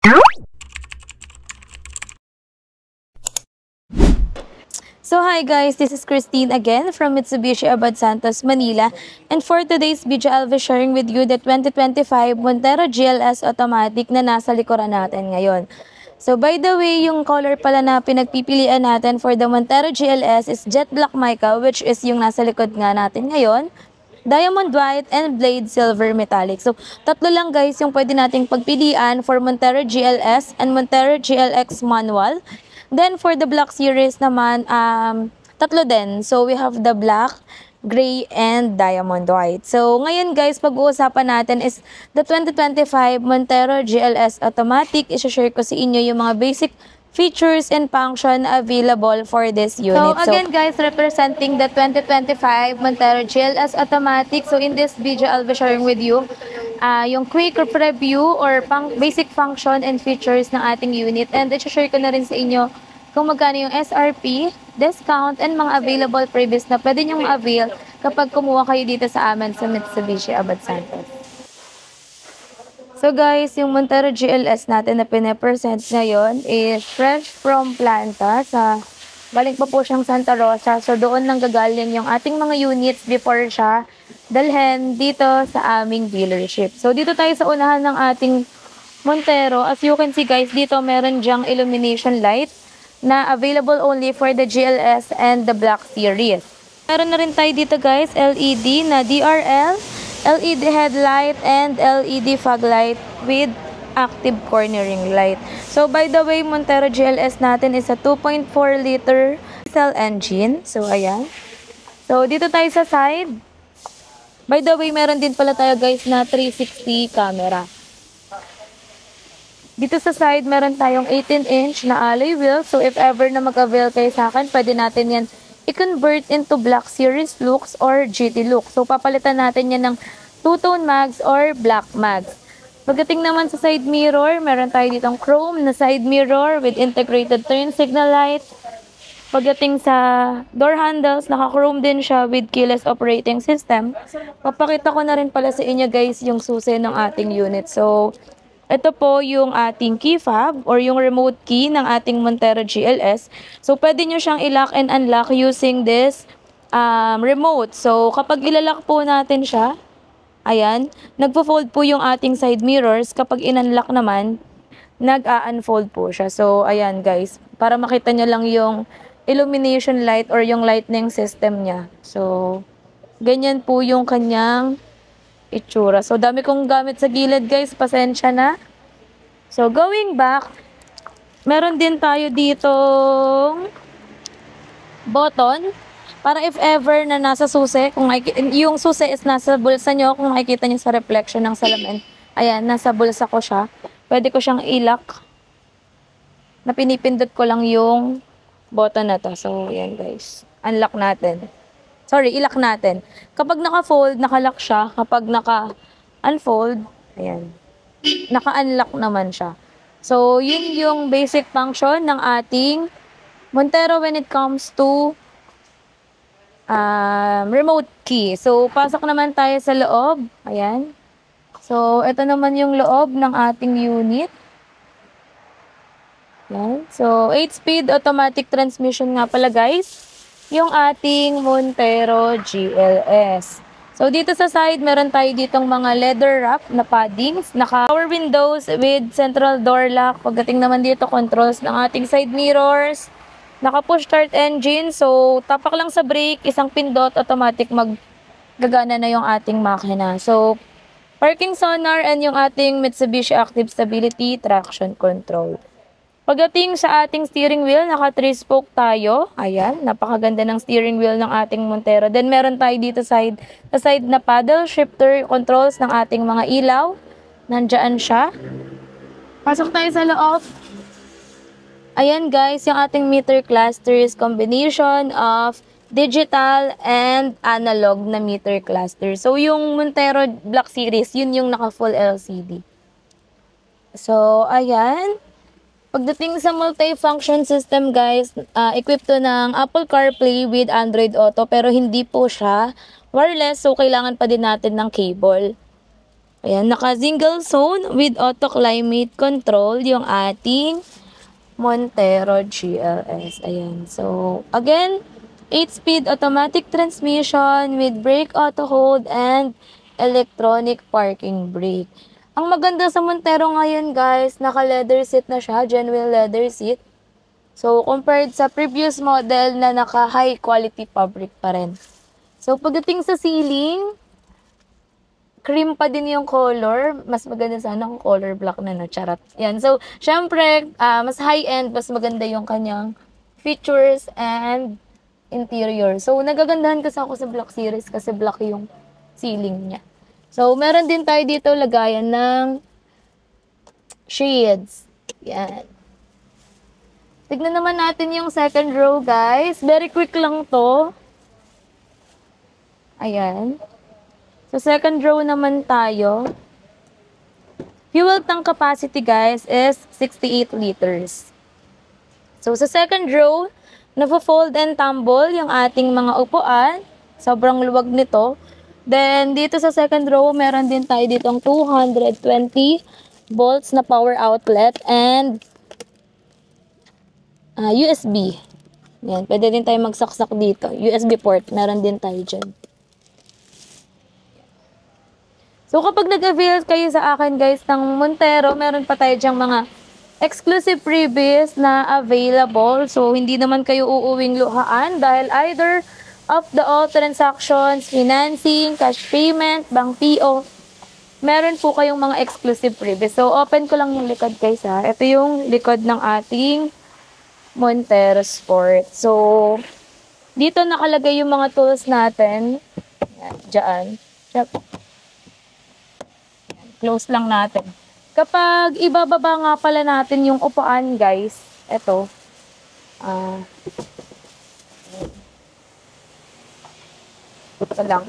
So hi guys, this is Christine again from Mitsubishi Abad Santos, Manila. And for today's video, I'll be sharing with you the 2025 Montero GLS Automatic na nasa likuran natin ngayon. So by the way, yung color pala na pinagpipilian natin for the Montero GLS is Jet Black Mica, which is yung nasa likod nga natin ngayon. Diamond White and Blade Silver Metallic. So, tatlo lang guys yung pwede nating pagpilian for Montero GLS and Montero GLX Manual. Then, for the Black Series naman, tatlo din. So, we have the Black, Gray, and Diamond White. So, ngayon guys, pag-uusapan natin is the 2025 Montero GLS Automatic. I-share ko sa inyo yung mga basic features and function available for this unit. So again guys, representing the 2025 Montero GLS Automatic. So in this video, I'll be sharing with you yung quick review or basic function and features ng ating unit. And i-share ko na rin sa inyo kung magkano yung SRP, discount, and mga available previous na pwede nyong ma-avail kapag kumuha kayo dito sa amin sa Mitsubishi Abad Santos. So guys, yung Montero GLS natin na pinapresent ngayon is fresh from planta. Galing pa po siyang Santa Rosa. So doon nang gagaling yung ating mga units before siya dalhin dito sa aming dealership. So dito tayo sa unahan ng ating Montero. As you can see guys, dito meron dyang illumination light na available only for the GLS and the Black Series. Meron na rin tayo dito guys, LED na DRL, LED headlight, and LED fog light with active cornering light. So, by the way, Montero GLS natin is a 2.4 liter diesel engine. So, ayan. So, dito tayo sa side. By the way, meron din pala tayo guys na 360 camera. Dito sa side, meron tayong 18-inch na alloy wheel. So, if ever na mag-avail kayo sa akin, pwede natin yan i-convert into Black Series looks or GT look. So, papalitan natin yan ng two-tone mags or black mags. Pagdating naman sa side mirror, meron tayo ditong chrome na side mirror with integrated turn signal light. Pagdating sa door handles, naka-chrome din siya with keyless operating system. Papakita ko na rin pala sa inyo guys yung susi ng ating unit. So, ito po yung ating key fob or yung remote key ng ating Montero GLS. So, pwede nyo siyang i-lock and unlock using this remote. So, kapag ilalak po natin siya, ayan, nagpo-fold po yung ating side mirrors. Kapag in-unlock naman, nag-a-unfold po siya. So, ayan guys, para makita nyo lang yung illumination light or yung lightning system niya. So, ganyan po yung kanyang itsura. So, dami kong gamit sa gilid guys. Pasensya na. So, going back, meron din tayo ditong button para if ever na nasa susi, kung yung susi is nasa bulsa nyo, kung makikita nyo sa reflection ng salamin, ayan, nasa bulsa ko siya. Pwede ko siyang i-lock. Na pinipindot ko lang yung button na to. So, ayan guys. Unlock natin. Sorry, i-lock natin. Kapag naka-fold, naka-lock siya. Kapag naka-unfold, ayan, naka-unlock naman siya. So, yun yung basic function ng ating Montero when it comes to remote key. So, pasok naman tayo sa loob. Ayan. So, ito naman yung loob ng ating unit. Ayan. So, 8-speed automatic transmission nga pala guys, yung ating Montero GLS. So, dito sa side, meron tayo ditong mga leather wrap na paddings. Power windows with central door lock. Pagdating naman dito, controls ng ating side mirrors. Naka-push start engine. So, tapak lang sa brake, isang pindot, automatic maggagana na yung ating makina. So, parking sonar and yung ating Mitsubishi Active Stability Traction Control. Pagdating sa ating steering wheel, naka 3-spoke tayo. Ayan, napakaganda ng steering wheel ng ating Montero. Then meron tayo dito sa side na paddle shifter controls ng ating mga ilaw. Nandiyan siya. Pasok tayo sa loob. Ayan guys, yung ating meter cluster is combination of digital and analog na meter cluster. So yung Montero Black Series, yun yung naka full LCD. So ayan. Pagdating sa multi-function system guys, equipped to ng Apple CarPlay with Android Auto pero hindi po siya wireless, so kailangan pa din natin ng cable. Ayan, naka-single zone with auto-climate control yung ating Montero GLS. Ayan. So, again, 8-speed automatic transmission with brake auto hold and electronic parking brake. Ang maganda sa Montero ngayon, guys, naka-leather seat na siya, genuine leather seat. So, compared sa previous model na naka-high quality fabric pa rin. So, pagdating sa ceiling, cream pa din yung color. Mas maganda sana kung color black na, no? Charot. Yan. So, syempre, mas high-end, mas maganda yung kanyang features and interior. So, nagagandahan kasi ako sa Black Series kasi black yung ceiling niya. So, meron din tayo dito lagayan ng shades. Yan. Tignan naman natin yung second row, guys. Very quick lang to. Ayan. So, second row naman tayo. Fuel tank capacity, guys, is 68 liters. So, sa second row, nafo-fold and tumble yung ating mga upuan. Sobrang luwag nito. Then, dito sa second row, meron din tayo ditong 220 volts na power outlet and USB. Yan, pwede din tayo magsaksak dito. USB port, meron din tayo dyan. So, kapag nag-avail kayo sa akin, guys, ng Montero, meron pa tayo dyang mga exclusive freebies na available. So, hindi naman kayo uuwing luhaan dahil either of the all transactions, financing, cash payment, bank PO, meron po kayong mga exclusive freebies. So, open ko lang yung likod, guys, ha. Ito yung likod ng ating Montero Sport. So, dito nakalagay yung mga tools natin. Yan, dyan. Close lang natin. Kapag ibababa nga pala natin yung upuan, guys, ito. Ito lang.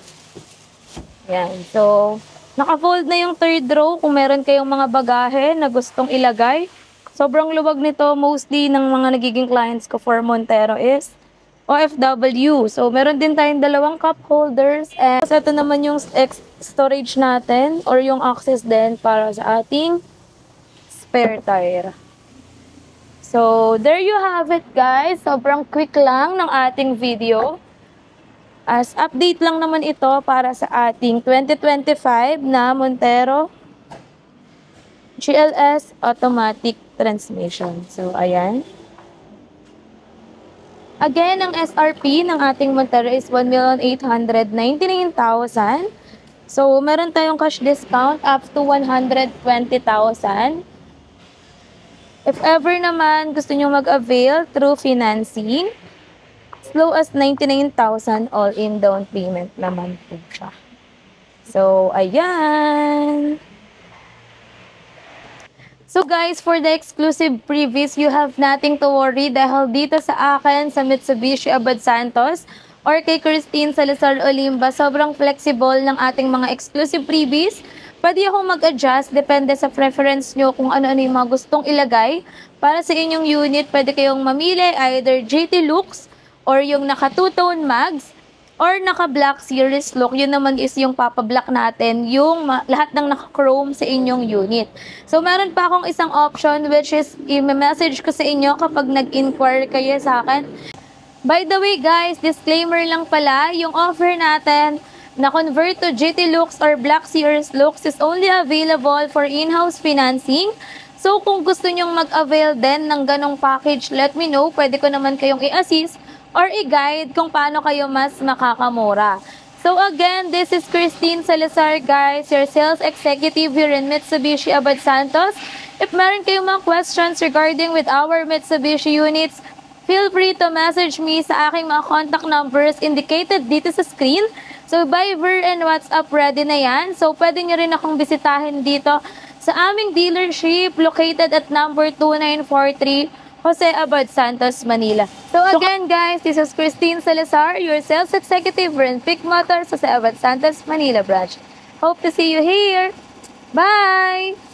Yan. So, naka-fold na yung third row kung meron kayong mga bagahe na gustong ilagay. Sobrang luwag nito. Mostly ng mga nagiging clients ko for Montero is OFW. So, meron din tayong dalawang cup holders. And ito naman yung storage natin or yung access din para sa ating spare tire. So, there you have it, guys. Sobrang quick lang ng ating video. As update lang naman ito para sa ating 2025 na Montero GLS automatic transmission. So, ayan. Again, ang SRP ng ating Montero is 1,899,000. So, meron tayong cash discount up to 120,000. If ever naman gusto nyo mag-avail through financing, as low as 99,000 all-in down payment naman po siya. So, ayan. So guys, for the exclusive previews, you have nothing to worry dahil dito sa akin, sa Mitsubishi Abad Santos, or kay Christine Salazar Olimba, sobrang flexible ng ating mga exclusive freebies. Pwede akong mag-adjust, depende sa preference nyo kung ano-ano yung mga gustong ilagay. Para sa inyong unit, pwede kayong mamili either GT Lux, or yung naka two-tone mags, or naka-black series look. Yun naman is yung papa-black natin, yung lahat ng naka-chrome sa inyong unit. So, meron pa akong isang option which is i-message ko sa inyo kapag nag-inquire kayo sa akin. By the way, guys, disclaimer lang pala, yung offer natin na convert to GT Lux or Black Series Lux is only available for in-house financing. So, kung gusto nyong mag-avail din ng ganong package, let me know. Pwede ko naman kayong i-assist or i-guide kung paano kayo mas makakamura. So again, this is Christine Salazar, guys, your sales executive here in Mitsubishi Abad Santos. If meron kayong mga questions regarding with our Mitsubishi units, feel free to message me sa aking mga contact numbers indicated dito sa screen. So Viber and WhatsApp ready na yan. So pwede nyo rin akong bisitahin dito sa aming dealership located at number 2943 Jose Abad Santos, Manila. So again, guys, this is Christine Salazar, your sales executive for Pick Motors, Jose Abad Santos, Manila branch. Hope to see you here. Bye!